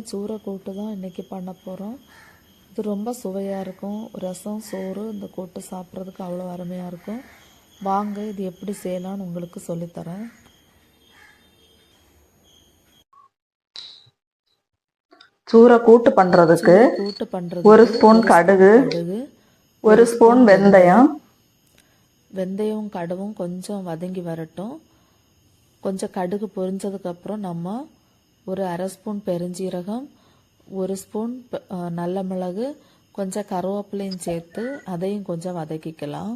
சூரை கூட்டு தான் இன்றைக்கி பண்ண போகிறோம். இது ரொம்ப சுவையாக இருக்கும். ரசம் சோறு இந்த கூட்டு சாப்பிட்றதுக்கு அவ்வளோ அருமையாக இருக்கும். வாங்க இது எப்படி செய்யலான்னு உங்களுக்கு சொல்லித்தரேன். சூரை கூட்டு பண்ணுறதுக்கு ஒரு ஸ்பூன் கடுகு, ஒரு ஸ்பூன் வெந்தயம். வெந்தயம் கடுகும் கொஞ்சம் வதங்கி வரட்டும். கொஞ்சம் கடுகு பொரிஞ்சதுக்கப்புறம் நம்ம ஒரு அரை ஸ்பூன் பெருஞ்சீரகம், ஒரு ஸ்பூன் நல்ல மிளகு, கொஞ்சம் கருவேப்பிலையும் சேர்த்து அதையும் கொஞ்சம் வதக்கிக்கலாம்.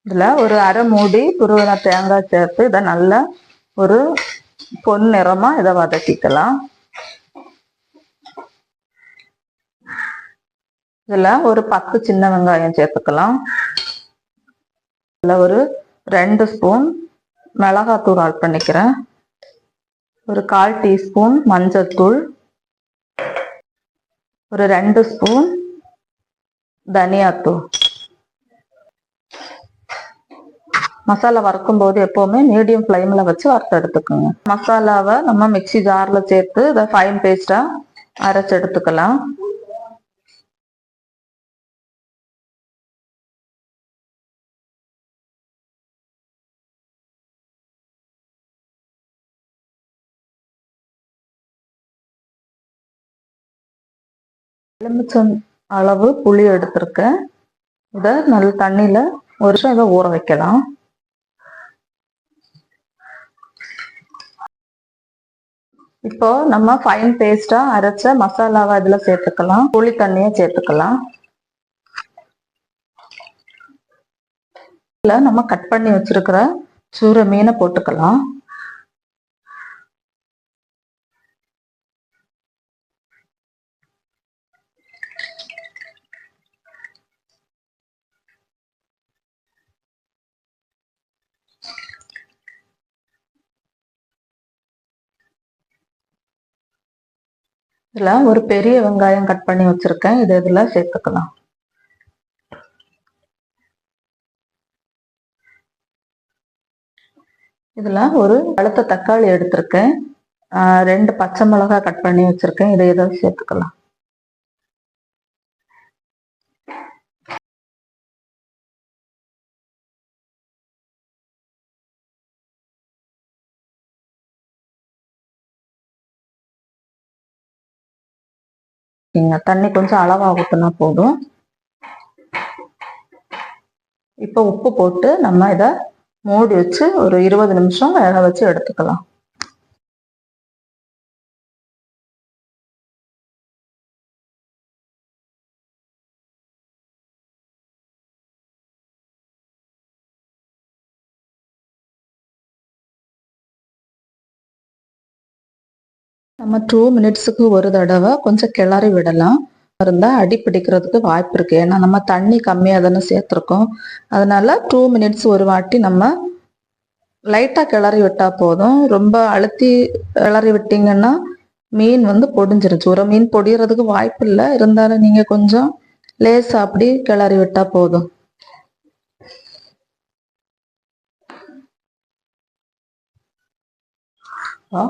இதில் ஒரு அரை மூடி துருவின தேங்காய் சேர்த்து இதை நல்லா ஒரு பொன் நிறமாக இதை வதக்கிக்கலாம். இதில் ஒரு 10 சின்ன வெங்காயம் சேர்த்துக்கலாம். இதில் ஒரு 2 ஸ்பூன் மிளகாத்தூள் ஆட் பண்ணிக்கிறேன். ஒரு 1/4 டீஸ்பூன் மஞ்சள்தூள், ஒரு 2 ஸ்பூன் தனியாத்தூள். மசாலா வறுக்கும் போது எப்பவுமே மீடியம் ஃப்ளேம்ல வச்சு வறுத்து எடுத்துக்கோங்க. மசாலாவை நம்ம மிக்சி ஜார்ல சேர்த்து இதை ஃபைன் பேஸ்டா அரைச்சு எடுத்துக்கலாம். எலுமிச்சம் அளவு புளி எடுத்திருக்கேன். இதை நல்ல தண்ணியில ஒரு நிமிஷம் இதை ஊற வைக்கலாம். இப்போ நம்ம ஃபைன் பேஸ்டா அரைச்ச மசாலாவை இதுல சேர்த்துக்கலாம். புளி தண்ணியை சேர்த்துக்கலாம். இதுல நம்ம கட் பண்ணி வச்சிருக்கிற சூரை மீனை போட்டுக்கலாம். இதுல ஒரு பெரிய வெங்காயம் கட் பண்ணி வச்சிருக்கேன். இது இதுல சேர்த்துக்கலாம். இதுல ஒரு பழுத்த தக்காளி எடுத்திருக்கேன். 2 பச்சை மிளகாய் கட் பண்ணி வச்சிருக்கேன். இதை சேர்த்துக்கலாம். தண்ணி கொஞ்சம் அளவா ஊற்றினா போதும். இப்போ உப்பு போட்டு நம்ம இதை மூடி வச்சு ஒரு 20 நிமிஷம் வேக வச்சு எடுத்துக்கலாம். நம்ம 2 மினிட்ஸுக்கு ஒரு தடவை கொஞ்சம் கிளறி விடலாம். இருந்தா அடி பிடிக்கிறதுக்கு வாய்ப்பு இருக்கு. ஏன்னா நம்ம தண்ணி கம்மியாக தானே சேர்த்துருக்கோம். அதனால 2 மினிட்ஸ் ஒரு வாட்டி நம்ம லைட்டா கிளறி விட்டா போதும். ரொம்ப அழுத்தி கிளறி விட்டீங்கன்னா மீன் பொடிஞ்சிருச்சு. ஒரு மீன் பொடியறதுக்கு வாய்ப்பு இல்லை. இருந்தாலும் நீங்க கொஞ்சம் லேசா அப்படி கிளறி விட்டா போதும்.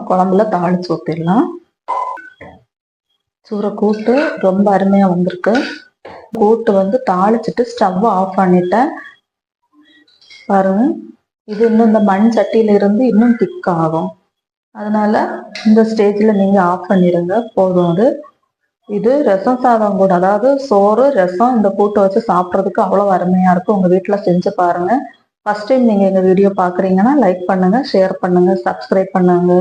குழம்புல தாளிச்சு ஊற்றிடலாம். சூரை கூட்டு ரொம்ப அருமையா வந்திருக்கு. கூட்டு தாளிச்சுட்டு ஸ்டவ் ஆஃப் பண்ணிட்டேன். பாருங்க, இது இன்னும் இந்த மண் சட்டியில இருந்து இன்னும் திக் ஆகும். அதனால இந்த ஸ்டேஜ்ல நீங்க ஆஃப் பண்ணிடுங்க, போதும். இது ரசம் சாதம் கூட, அதாவது சோறு ரசம் இந்த கூட்டை வச்சு சாப்பிட்றதுக்கு அவ்வளோ அருமையா இருக்கும். உங்க வீட்டுல செஞ்சு பாருங்க. ஃபர்ஸ்ட் டைம் நீங்க எங்க வீடியோ பாக்குறீங்கன்னா லைக் பண்ணுங்க, ஷேர் பண்ணுங்க, சப்ஸ்கிரைப் பண்ணுங்க.